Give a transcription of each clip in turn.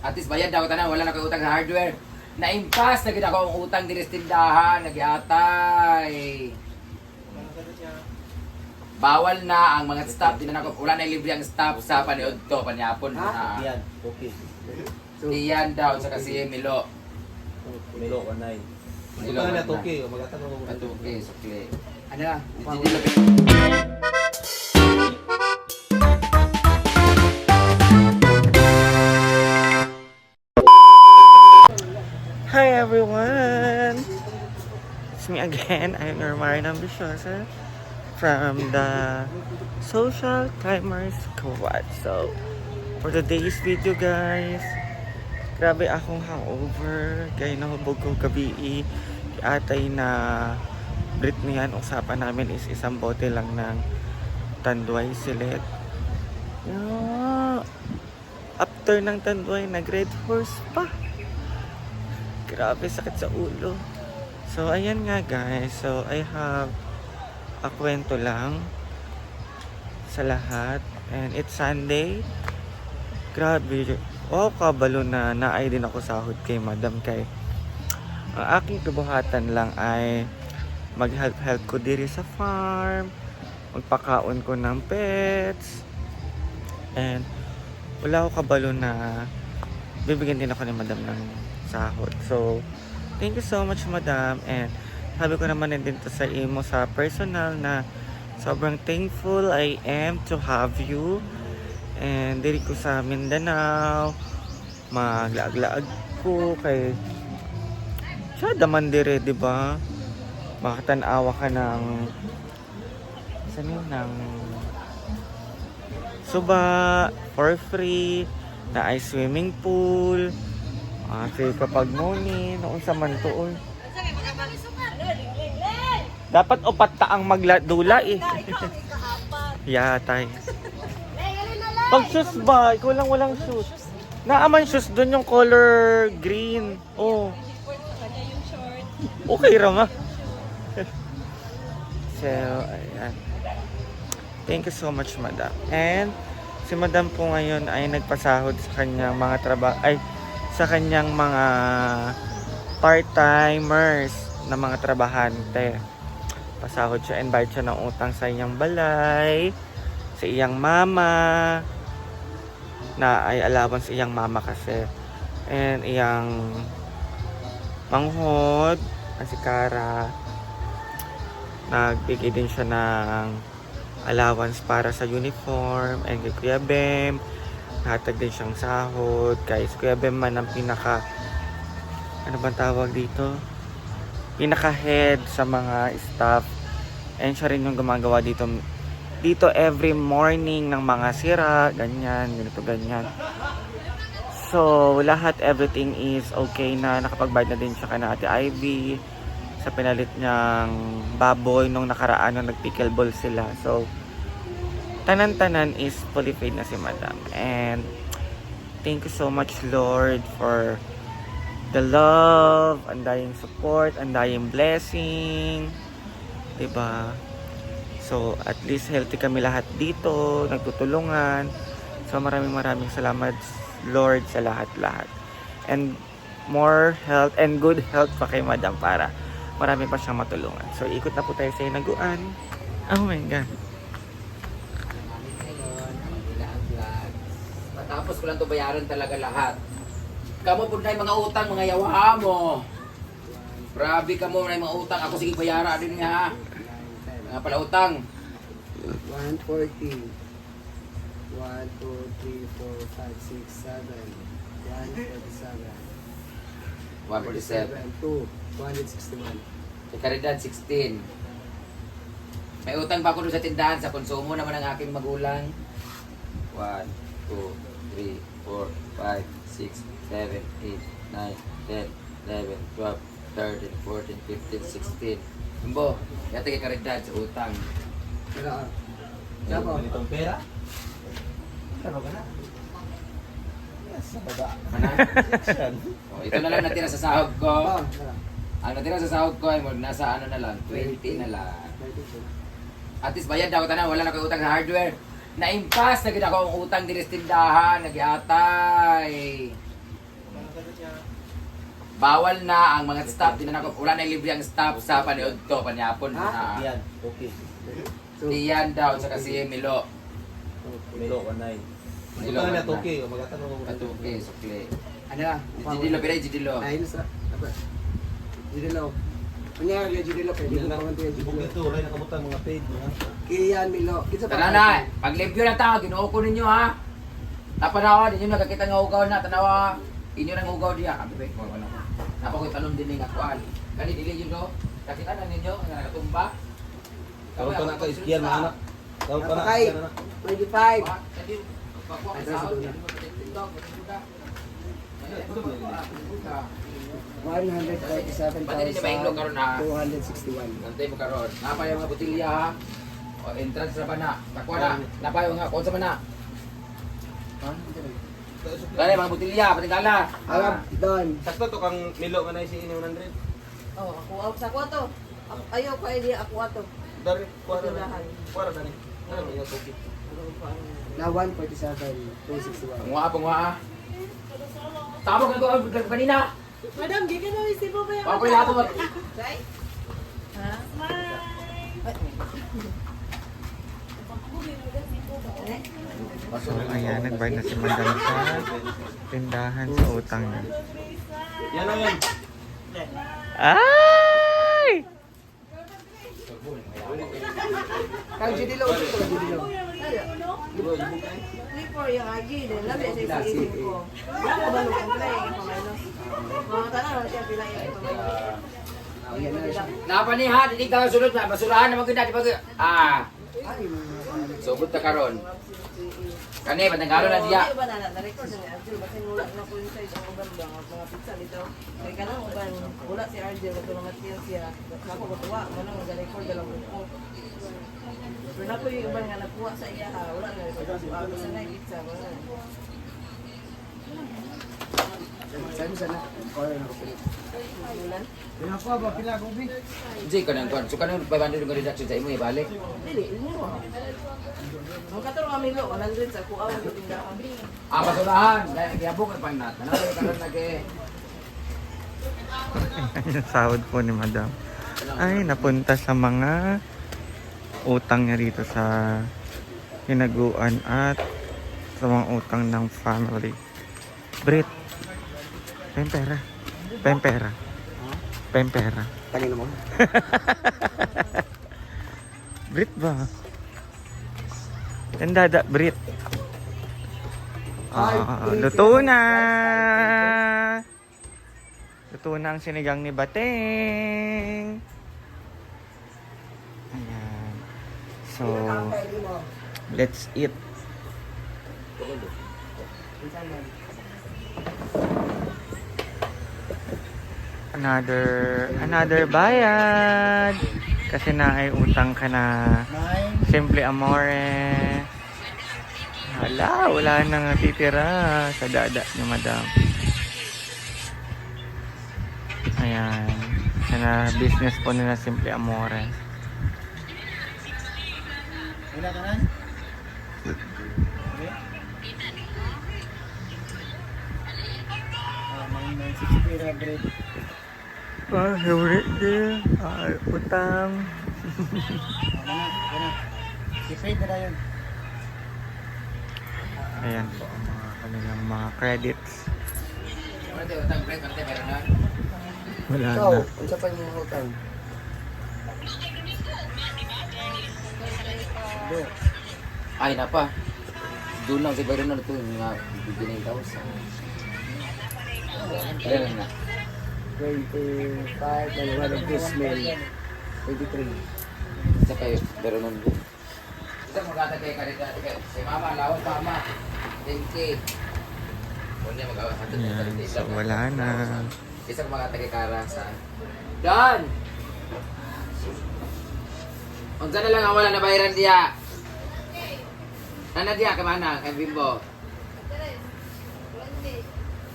At least bayad daw tanan, wala na ko'y utang sa hardware. Na-impas na gid ako ang utang diri sa tindahan, nagiatay. Bawal na ang mga staff, di na ako, wala na libre ang staff sa paniod to, panyapon na. Yan, okay. Iyan daw, sa kasi Milo. Milo, anay. Milo, Ito na anay. toki, magatanong ko. Atuki, sukli. Ano na? Hi everyone! It's me again. I'm your Marian Ambiciosa from the Social Timers Squad. So, for today's video guys, grabe akong hangover. Kaya nahubog ko gabi atay na Britney yan. Usapan namin is isang bote lang ng Tanduay Select. Yeah. After ng Tanduay, nag-Red Horse pa. Grabe, sakit sa ulo. So, ayan nga guys. So, I have a kwento lang sa lahat. And it's Sunday. Grabe. Wow, kabalo na naay din ako sahod kay Madam kay. Ang aking kabuhatan lang ay mag-help ko diri sa farm. Magpakaon ko ng pets. And wala ako kabalo na bibigyan din ako ni Madam ng sahod. So, thank you so much Madam, and sabi ko naman din to sa imo sa personal na sobrang thankful I am to have you, and diri ko sa Mindanao maglaag-laag ko kay siya daman dire, di ba? Makatanawa ka ng ng suba for free na ay swimming pool. Free kapag morning, noon sa mantuon. Dapat opat ta ang magdula eh. Yatay. Pag shoes ba? Ikaw lang walang shoes. Naaman shoes doon yung color green. Oh. Okay rama. So, ayan. Thank you so much, Madam. And si Madam po ngayon ay nagpasahod sa kanyang mga sa kanyang mga part-timers na mga trabahante. Pasahod siya, invite siya ng utang sa iyang balay, sa iyang mama, na ay allowance sa iyang mama kasi. And iyang manghod, na si Cara, nagbigay din siya ng allowance para sa uniform, and kay Kuya Bem, hatag din siyang sahod. Guys, Kuya Bem man ang pinaka ano bang tawag dito? Pinaka head sa mga staff. And siya rin yung gumagawa dito every morning ng mga sira, ganyan, ganito, ganyan. So, lahat, everything is okay na. Nakapag-bayad na din siya kay Ate Ivy sa pinalit niyang baboy nung nakaraan nung nag-pickleball sila. So, tanan-tanan is fully paid na si Madam. And thank you so much Lord for the love, andayang support, andayang blessing, diba? So at least healthy kami lahat dito, nagtutulungan. So maraming salamat Lord sa lahat-lahat. And more health and good health pa kay Madam para marami pa siyang matulungan. So ikot na po tayo sa Hinaguan. Oh my God. Matapos ko lang to bayaran talaga lahat. Kamu po na mga utang, mga yawa mo. Grabe ka mo na mga utang. Ako sige bayaran din niya ha. Mga pala utang. 140. 1, 2, 3, 4, 5, 6, 7. 147. 147. 2. 261. Sa Caridad, 16. May utang pa ako doon sa tindahan. Sa konsumo naman ng aking magulang. 1, 2, 3, 4, 5, 6, 7, 8, 9, 10, 11, 12, 13, 14, 15, 16. Imbo, yata kay Caridad sa utang. Wala. Yan, Sabo. ganitong pera. Pero ka na. Yes, sa baba. Yan. Oh, ito na lang natira sa sahod ko. Oh, wala. Ang natira sa sahod ko ay nasa ano na lang, 20 na lang. 22. At least bayad daw tanan, wala na ko'y utang sa hardware. Na-impas na gid ako ang utang diri sa tindahan, nagiatay. bawal na ang mga staff, di na nako, wala na libre ang staff sa paniod to, panyapon na. Yan, okay. Diyan daw, sa kasi Milo. Milo, wanay. Milo, Ito na wanay. toki, magatanong ko. Katuki, sukli. Ano na? Jidilo, pero jidilo. Ay, ano sa? Apa? Jidilo. Kanya, Jidilo. Pwede Yan mo lang, pamanti yung ibog Jidilo. ito, wala yung nakabutan mga paid. ha? Kiyan, Milo. Kita Tara na, pag review na tao, ginuo ko ninyo ha. Napanawa, ninyo nakakita nga ugaw na, tanawa, inyo nang ugaw diya. Abi ba, kung ano. Napakoy tanong din ng akwan. Kani dili yun do, nakita na ninyo, nga nakatumba. Tawag ka na ka, iskiyan mga anak. Tawag ka na, Napakay. iskiyan na. 25. Jadi, pagkuha ka Ay, sa sa ako, dulo. hindi mo matitindog, matitindog. 147,261. Nantay mo karon. Napay mga botilya ha. O entrance na ba na? Nakuha na. Napay nga konsa man na. Kaya mga botilya, patingala. Arab, doon. Sakto to kang Milo nga na si 100. Oh, ako sa kwarto. Ayaw ko idea ako ato. Dari, kuwara na. Tindahan. Kuwara na ni. Ano may toki? Na 147,261. Panguha. Tabog na ko kanina. Madam, di ka na isibo ba yung Papoy na ako. Say? Ha? So, ayan, nagbayad na si Madam sa tindahan sa utang niya. Yan lang yan. Ay! Kang Jidilo, ulit ko Jidilo. Clipper yung agi din. Labi sa isip ko. Ako ba nung complain? Pamainos. Mga tanong siya pila yung pamainos. Napaniha, hindi ka sunod na. Basurahan naman kita. Di ba? Ay, Subot na karon. Kani, patangalo na diya. Ano ba na na-record na ni Arjel? Kasi wala na po yung size ang uban ba? Ang mga pizza dito. Kaya ka lang uban. Wala si Arjel. Ito naman siya. Ako katuwa. Wala nag-record dalang ko. Pero na po yung uban nga nagkuha sa iya ha. Wala na record. Kasi na yung pizza. Wala. saan mo sana? Corner na ko pilit. Bulan. Pinakuha ba? Pila ko, Bi? Hindi ka nang kuhan. So ka nang 500 yung reduction sa imo, ibalik. Dili, ini mo. Ang katuro kami lo, 100 sa kuha ang tindahan. Basurahan. Dahil kiyabok ang pangnat. Ano yung karon lagi? Yung sahod po ni Madam ay napunta sa mga utang niya dito sa hinaguan at sa mga utang ng family. Brit, pempera. Pempera. Pempera. Kanino mo? Brit ba? Tandada, Brit. Luto na! Luto na ang sinigang ni Bateng. Ayan. So, let's eat. Another bayad. Kasi na ay utang ka na. Simple amore. Wala nang natitira sa dada ni Madam. Ayan. Sana business po nila Simple Amore. Wala ka na? Favorite din. Utang. Sipay na yun. Ayan po ang mga kanilang mga credits. Ano tayo, utang break? Ano tayo, meron na? Wala Ikaw, na. ang sa pa yung utang. Ay, napa. Doon lang si Byron na ito yung mga bibigyan ng tao sa... Ayun na. 25, nalaman ng Guzman. 23. Isa kayo, pero nun. Isa magkata kayo karita. Si Mama, lawan Mama. 10K. Huwag niya magawa. Ayan, so wala na. Isa magkata kay Kara sa... Dan! Unsa na lang ang wala na bayaran diya. Nana diya, kamana, kay Bimbo.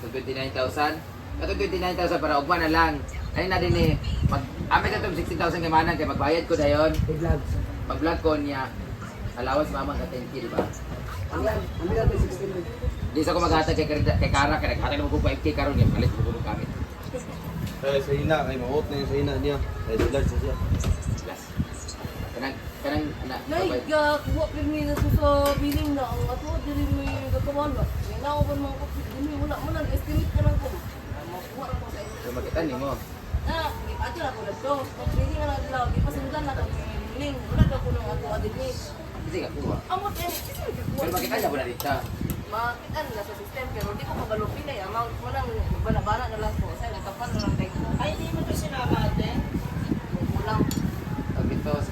So 29,000? Ito 29,000 para ugma na lang. Ayun na din eh. Amit na itong 16,000 kay Manang kay magbayad ko dayon. Vlogs. Mag-vlog ko niya. Allowance mamang ka 10K, di ba? Ang lang 16. Di sa ko maghatag kay Kara, kay naghatag naman ko 5K karon niya. Palit ko gamit. Kaya sa hina, ay maot na yung sa hina niya. Ay large siya. Last. Kanang anak. Nay, kuha pirmi na sa biling na ang ato diri mo yung gakawala. May naoban mga kapit dili wala mo nang estimate ka lang ko. Makuha ra ko sa inyo. So makita ni mo. Na, ato na ko dito. Pag biling na lang di pa sundan na kag biling. Wala ka ko nang ato adin ni. Kasi ka kuha. Amot yan, kasi Pero makita niya wala dito. makita nila sa system pero di ko kabalo pinay amount mo nang bana-bana na lang ko. Sa nagkapan na lang kay ko. Ay, di mo to sinama din. Kulang. Pag dito, si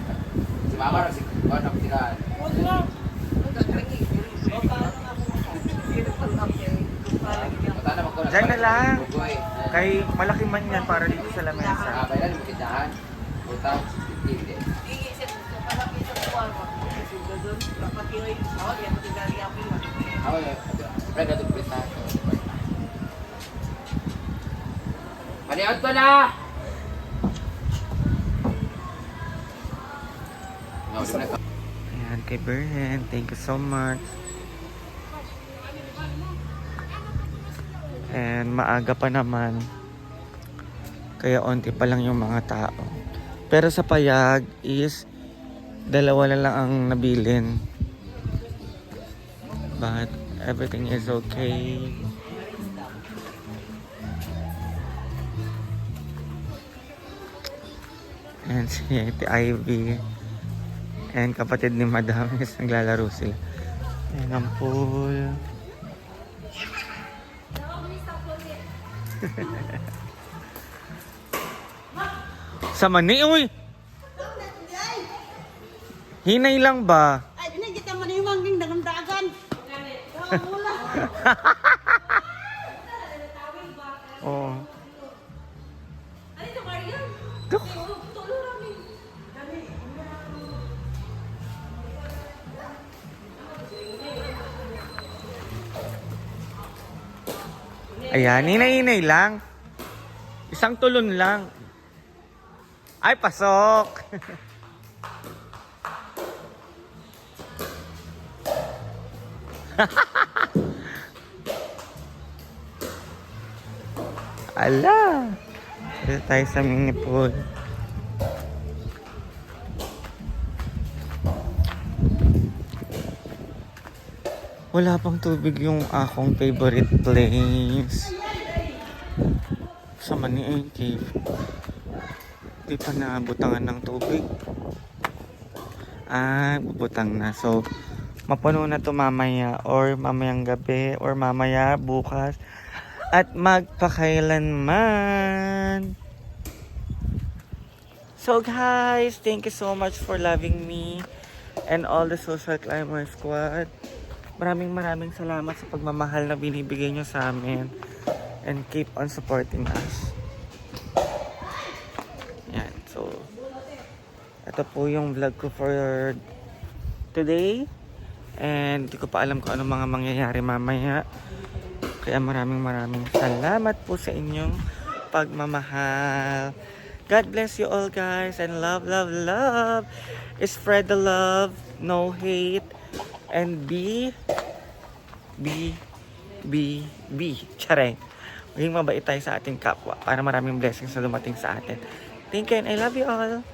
mama rin si Juan ang tiraan. Huwag na. Nagkakringi. O, paano nga po? Sino pa lang yan? Mata na magkuha. Diyan na lang. Bugoy. Kay malaki man yan para dito sa lamesa. Kailan mo tindahan? Utang, 50 hindi. Iisip ko, malaki sa kuwan mo. Kasi doon, dapat yun, yan mo tigari ako yun. Ako yun. Siyempre, gatong prita. Paniod ko na! No, di mo na. Ayan, kay Berhen. Thank you so much. And maaga pa naman. Kaya onti pa lang yung mga tao. Pero sa payag is dalawa na lang ang nabilin. But everything is okay. And si Ate Ivy and kapatid ni Madam is naglalaro sila. Ayan ang pool. Sa mani, uy! Hinay lang ba? Ay, binigyan mo na yung mangging dagan-dagan. Wala. Oo. Ano ito, Marian? Duk. Tulo namin. Ayan, hinay-hinay lang. Isang tulon lang. Ay, pasok! Ala! Dito tayo sa mini pool. Wala pang tubig yung akong favorite place. Sa Maniay Cave. Di pa nabutangan ng tubig. Ah, bubutang na. So, mapuno na to mamaya or mamayang gabi or mamaya bukas at magpakailanman. So guys, thank you so much for loving me and all the Social Climber Squad. Maraming salamat sa pagmamahal na binibigay nyo sa amin and keep on supporting us. Yan, so ito po yung vlog ko for today. And hindi ko pa alam kung anong mga mangyayari mamaya. Kaya maraming salamat po sa inyong pagmamahal. God bless you all guys and love. Spread the love, no hate, and be. Tsare. Maging mabait tayo sa ating kapwa para maraming blessings na dumating sa atin. Thank you and I love you all.